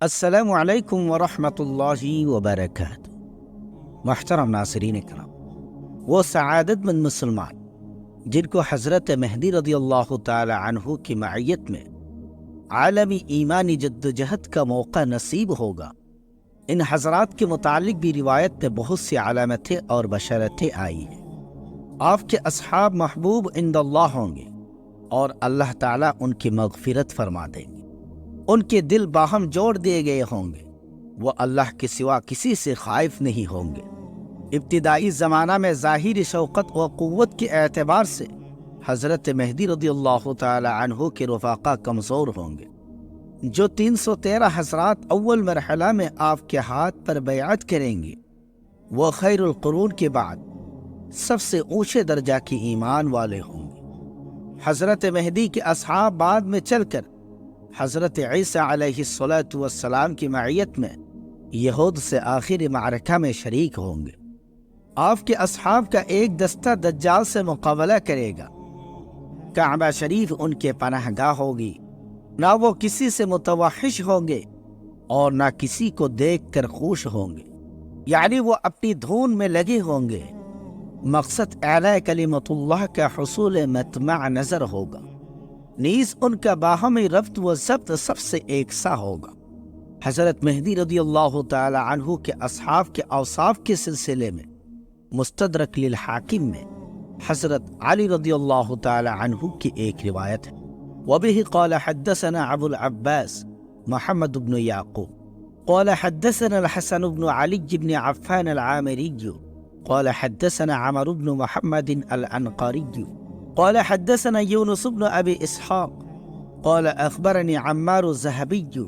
السلام علیکم ورحمۃ اللہ وبرکاتہ۔ محترم ناظرین کرام، وہ سعادت مند مسلمان جن کو حضرت مہدی رضی اللہ تعالی عنہ کی معیت میں عالمی ایمانی جدوجہد کا موقع نصیب ہوگا، ان حضرات کے متعلق بھی روایت میں بہت سی علامتیں اور بشارتیں آئی ہیں۔ آپ کے اصحاب محبوب عند اللہ ہوں گے اور اللہ تعالیٰ ان کی مغفرت فرما دیں گے۔ ان کے دل باہم جوڑ دیے گئے ہوں گے، وہ اللہ کے سوا کسی سے خائف نہیں ہوں گے۔ ابتدائی زمانہ میں ظاہری شوقت و قوت کے اعتبار سے حضرت مہدی رضی اللہ تعالی عنہ کے رفاقہ کمزور ہوں گے۔ جو 313 حضرات اول مرحلہ میں آپ کے ہاتھ پر بیعت کریں گے، وہ خیر القرون کے بعد سب سے اونچے درجہ کی ایمان والے ہوں گے۔ حضرت مہدی کے اصحاب بعد میں چل کر حضرت عیسیٰ علیہ السلام کی معیت میں یہود سے آخری معرکہ میں شریک ہوں گے۔ آپ کے اصحاب کا ایک دستہ دجال سے مقابلہ کرے گا۔ کعبہ شریف ان کے پناہ گاہ ہوگی، نہ وہ کسی سے متوحش ہوں گے اور نہ کسی کو دیکھ کر خوش ہوں گے، یعنی وہ اپنی دھون میں لگے ہوں گے۔ مقصد اعلی کلمت اللہ کا حصول مطمع نظر ہوگا، نیز ان کا باہمی ربط و ضبط سب سے یکساں ہوگا۔ حضرت مہدی رضی اللہ تعالی عنہ کے اصحاب کے اوصاف کے سلسلے میں مستدرک للحاکم میں حضرت علی رضی اللہ تعالی عنہ کی ایک روایت ہے۔ وبه قال حدثنا ابو العباس محمد بن يعقوب قال حدثنا الحسن بن علي بن عفان العامري قال حدثنا عمرو بن محمد العنقري قال حدثنا يونس بن أبي إسحاق قال أخبرني عمار الذهبي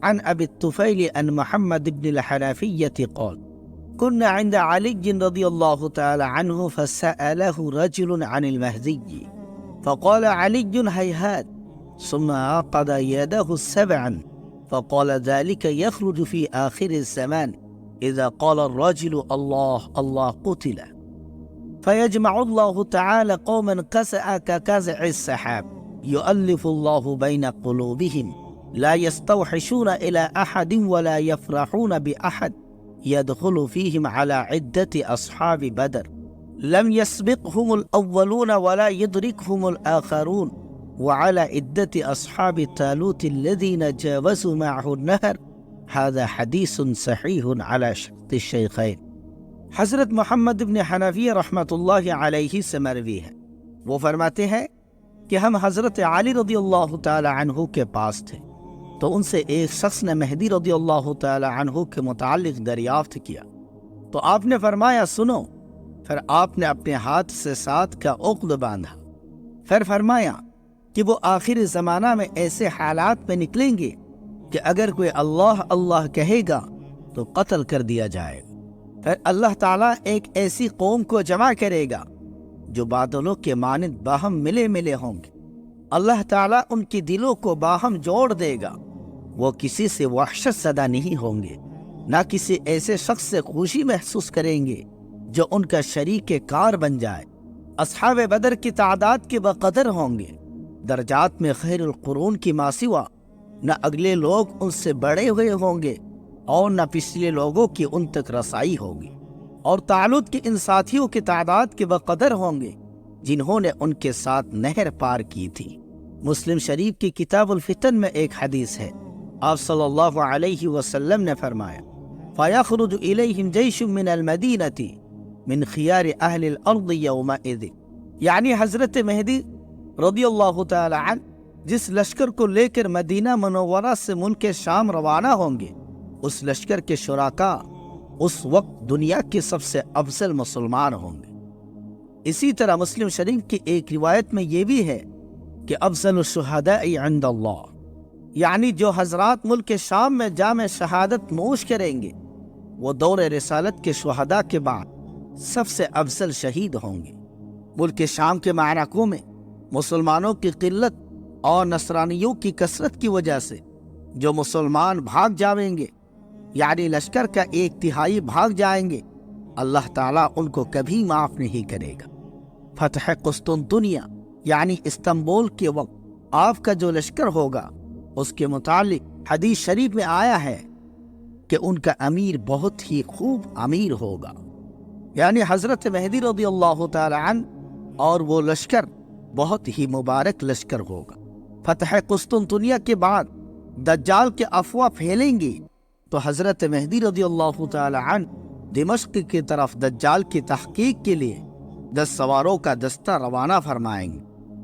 عن أبي الطفيل عن محمد بن الحنفية قال كنا عند علي رضي الله تعالى عنه فسأله رجل عن المهدي فقال علي هيهات، ثم عقد يده سبعا فقال ذلك يخرج في آخر الزمان إذا قال الرجل الله الله قتل، فيجمع الله تعالى قوما كسأ ككزع السحاب يؤلف الله بين قلوبهم لا يستوحشون إلى أحد ولا يفرحون بأحد، يدخل فيهم على عدة أصحاب بدر لم يسبقهم الأولون ولا يدركهم الآخرون، وعلى عدة أصحاب طالوت الذين جاوزوا معه النهر۔ هذا حديث صحيح على شرط الشيخين۔ حضرت محمد بن حنفیہ رحمۃ اللہ علیہ سے مروی ہے، وہ فرماتے ہیں کہ ہم حضرت علی رضی اللہ تعالی عنہ کے پاس تھے تو ان سے ایک شخص نے مہدی رضی اللہ تعالی عنہ کے متعلق دریافت کیا، تو آپ نے فرمایا سنو۔ پھر آپ نے اپنے ہاتھ سے 7 کا عقد باندھا، پھر فرمایا کہ وہ آخر زمانہ میں ایسے حالات میں نکلیں گے کہ اگر کوئی اللہ اللہ کہے گا تو قتل کر دیا جائے گا۔ پھر اللہ تعالیٰ ایک ایسی قوم کو جمع کرے گا جو بادلوں کے مانند باہم ملے ملے ہوں گے۔ اللہ تعالیٰ ان کی دلوں کو باہم جوڑ دے گا، وہ کسی سے وحشت زدہ نہیں ہوں گے، نہ کسی ایسے شخص سے خوشی محسوس کریں گے جو ان کا شریک کار بن جائے۔ اصحاب بدر کی تعداد کے بقدر ہوں گے، درجات میں خیر القرون کی ماسوا، نہ اگلے لوگ ان سے بڑے ہوئے ہوں گے اور نہ پچھلے لوگوں کی ان تک رسائی ہوگی، اور طالوت کے ان ساتھیوں کی تعداد کے بقدر ہوں گے جنہوں نے ان کے ساتھ نہر پار کی تھی۔ مسلم شریف کی کتاب الفتن میں ایک حدیث ہے، آپ صلی اللہ علیہ وسلم نے فرمایا فَيَخْرُجُ إِلَيْهِمْ جَيْشٌ مِّنَ الْمَدِينَةِ مِنْ خِيَارِ أَهْلِ الْأَرْضِ يَوْمَئِذٍ، یعنی حضرت مہدی رضی اللہ تعالی عنہ جس لشکر کو لے کر مدینہ منورہ سے ملک شام روانہ ہوں گے، اس لشکر کے شرکاء اس وقت دنیا کے سب سے افضل مسلمان ہوں گے۔ اسی طرح مسلم شریف کی ایک روایت میں یہ بھی ہے کہ افضل الشہداء عند اللہ، یعنی جو حضرات ملک شام میں جام شہادت نوش کریں گے وہ دور رسالت کے شہداء کے بعد سب سے افضل شہید ہوں گے۔ ملک شام کے معرکوں میں مسلمانوں کی قلت اور نصرانیوں کی کثرت کی وجہ سے جو مسلمان بھاگ جائیں گے، یعنی لشکر کا 1/3 بھاگ جائیں گے، اللہ تعالیٰ ان کو کبھی معاف نہیں کرے گا۔ فتح قسطنطنیہ یعنی استنبول کے وقت آپ کا جو لشکر ہوگا اس کے متعلق حدیث شریف میں آیا ہے کہ ان کا امیر بہت ہی خوب امیر ہوگا، یعنی حضرت مہدی رضی اللہ تعالی عنہ، اور وہ لشکر بہت ہی مبارک لشکر ہوگا۔ فتح قسطنطنیہ کے بعد دجال کے افواہ پھیلیں گی تو حضرت مہدی رضی اللہ تعالی عنہ دمشق کی طرف دجال کی تحقیق کے لیے 10 سواروں کا دستہ روانہ فرمائیں گے۔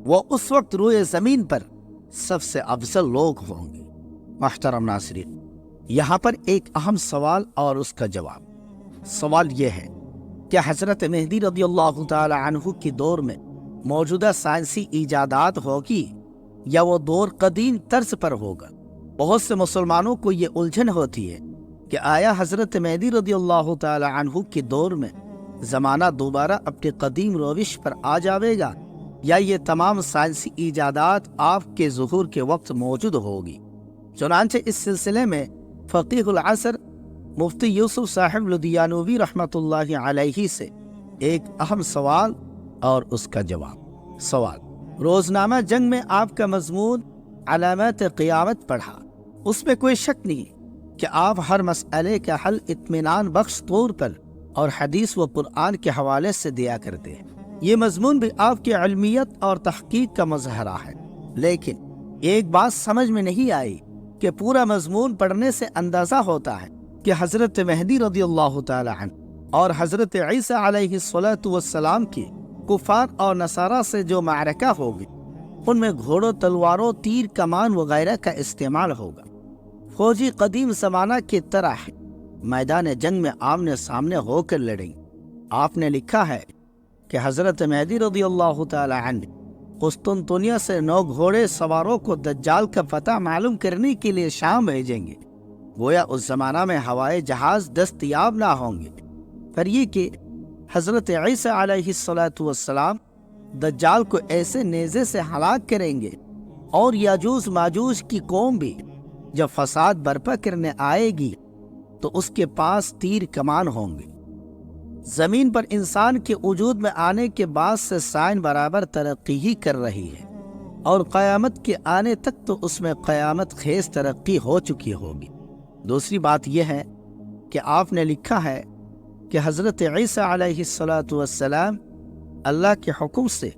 وہ اس وقت روئے زمین پر سب سے افضل لوگ ہوں گے۔ محترم ناظرین، یہاں پر ایک اہم سوال اور اس کا جواب۔ سوال یہ ہے کہ حضرت مہدی رضی اللہ تعالی عنہ کی دور میں موجودہ سائنسی ایجادات ہوگی یا وہ دور قدیم طرز پر ہوگا؟ بہت سے مسلمانوں کو یہ الجھن ہوتی ہے کہ آیا حضرت مہدی رضی اللہ تعالی عنہ کے دور میں زمانہ دوبارہ اپنے قدیم روش پر آ جاوے گا، یا یہ تمام سائنسی ایجادات آپ کے ظہور کے وقت موجود ہوگی؟ چنانچہ اس سلسلے میں فقیہ العصر مفتی یوسف صاحب لدھیانوی رحمۃ اللہ علیہ سے ایک اہم سوال اور اس کا جواب۔ سوال: روزنامہ جنگ میں آپ کا مضمون علامات قیامت پڑھا، اس میں کوئی شک نہیں کہ آپ ہر مسئلے کا حل اطمینان بخش طور پر اور حدیث و قرآن کے حوالے سے دیا کرتے ہیں۔ یہ مضمون بھی آپ کی علمیت اور تحقیق کا مظہرہ ہے، لیکن ایک بات سمجھ میں نہیں آئی کہ پورا مضمون پڑھنے سے اندازہ ہوتا ہے کہ حضرت مہدی رضی اللہ تعالی عنہ اور حضرت عیسیٰ علیہ السلام کی کفار اور نصارہ سے جو معرکہ ہوگی ان میں گھوڑوں، تلواروں، تیر، کمان وغیرہ کا استعمال ہوگا۔ فوجی قدیم زمانہ کی طرح میدان جنگ میں آمنے سامنے ہو کر لڑیں۔ آپ نے لکھا ہے کہ حضرت مہدی رضی اللہ تعالی عنہ قسطنطنیہ سے 9 گھوڑے سواروں کو دجال کا پتہ معلوم کرنے کے لیے شام بھیجیں گے۔ گویا اس زمانہ میں ہوائی جہاز دستیاب نہ ہوں گے، پر یہ کہ حضرت عیسیٰ علیہ السلام دجال کو ایسے نیزے سے ہلاک کریں گے، اور یاجوج ماجوج کی قوم بھی جب فساد برپا کرنے آئے گی تو اس کے پاس تیر کمان ہوں گے۔ زمین پر انسان کے وجود میں آنے کے بعد سے سائن برابر ترقی ہی کر رہی ہے، اور قیامت کے آنے تک تو اس میں قیامت خیز ترقی ہو چکی ہوگی۔ دوسری بات یہ ہے کہ آپ نے لکھا ہے کہ حضرت عیسیٰ علیہ السلام اللہ کے حکم سے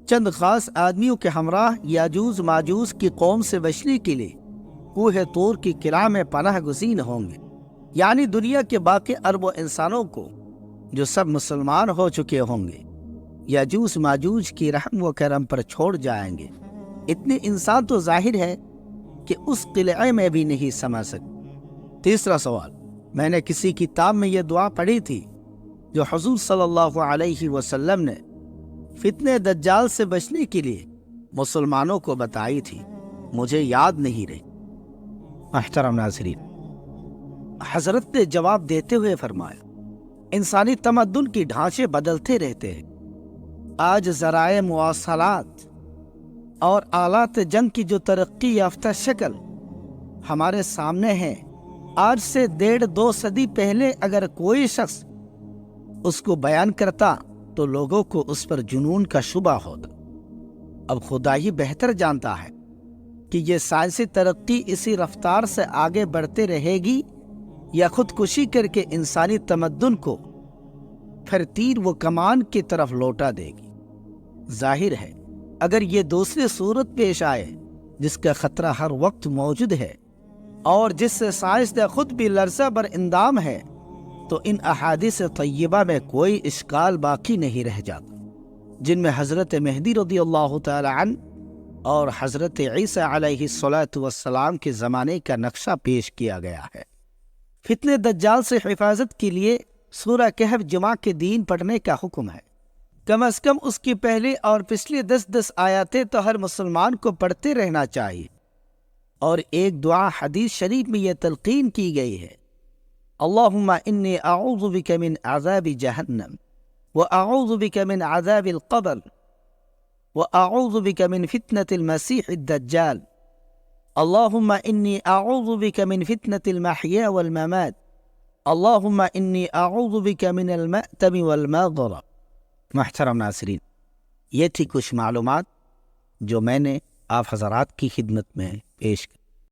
چند خاص آدمیوں کے ہمراہ یاجوج ماجوج کی قوم سے بچنے کے لیے کوہ طور کی قلعہ میں پناہ گزین ہوں گے، یعنی دنیا کے باقی ارب و انسانوں کو جو سب مسلمان ہو چکے ہوں گے یاجوج ماجوج کی رحم و کرم پر چھوڑ جائیں گے۔ اتنے انسان تو ظاہر ہے کہ اس قلعے میں بھی نہیں سما سکتے۔ تیسرا سوال: میں نے کسی کتاب میں یہ دعا پڑھی تھی جو حضور صلی اللہ علیہ وسلم نے فتنہ دجال سے بچنے کے لیے مسلمانوں کو بتائی تھی، مجھے یاد نہیں رہی۔ محترم ناظرین، حضرت نے جواب دیتے ہوئے فرمایا، انسانی تمدن کی ڈھانچے بدلتے رہتے ہیں۔ آج ذرائع مواصلات اور آلات جنگ کی جو ترقی یافتہ شکل ہمارے سامنے ہے، آج سے 1.5-2 صدی پہلے اگر کوئی شخص اس کو بیان کرتا تو لوگوں کو اس پر جنون کا شبہ ہوتا۔ اب خدا ہی بہتر جانتا ہے کہ یہ سائنسی ترقی اسی رفتار سے آگے بڑھتے رہے گی یا خودکشی کر کے انسانی تمدن کو پھر تیر و کمان کی طرف لوٹا دے گی۔ ظاہر ہے اگر یہ دوسری صورت پیش آئے جس کا خطرہ ہر وقت موجود ہے اور جس سے سائنسداں خود بھی لرزہ بر اندام ہے، تو ان احادیث طیبہ میں کوئی اشکال باقی نہیں رہ جاتا جن میں حضرت مہدی رضی اللہ تعالی عنہ اور حضرت عیسیٰ علیہ السلام کے زمانے کا نقشہ پیش کیا گیا ہے۔ فتنہ دجال سے حفاظت کے لیے سورہ کہف جمعہ کے دین پڑھنے کا حکم ہے۔ کم از کم اس کی پہلی اور پچھلی 10 آیاتیں تو ہر مسلمان کو پڑھتے رہنا چاہیے، اور ایک دعا حدیث شریف میں یہ تلقین کی گئی ہے، اللہم انی اعوذ بک من عذاب جہنم واعوذ بک من عذاب القبر واعوذ بک من فتنة المسیح الدجال، اللہم انی اعوذ بک من فتنة المحیا والممات، اللہم انی اعوذ بک من المأتم والمغرب۔ محترم ناظرین، یہ تھی کچھ معلومات جو میں نے آپ حضرات کی خدمت میں پیش کی۔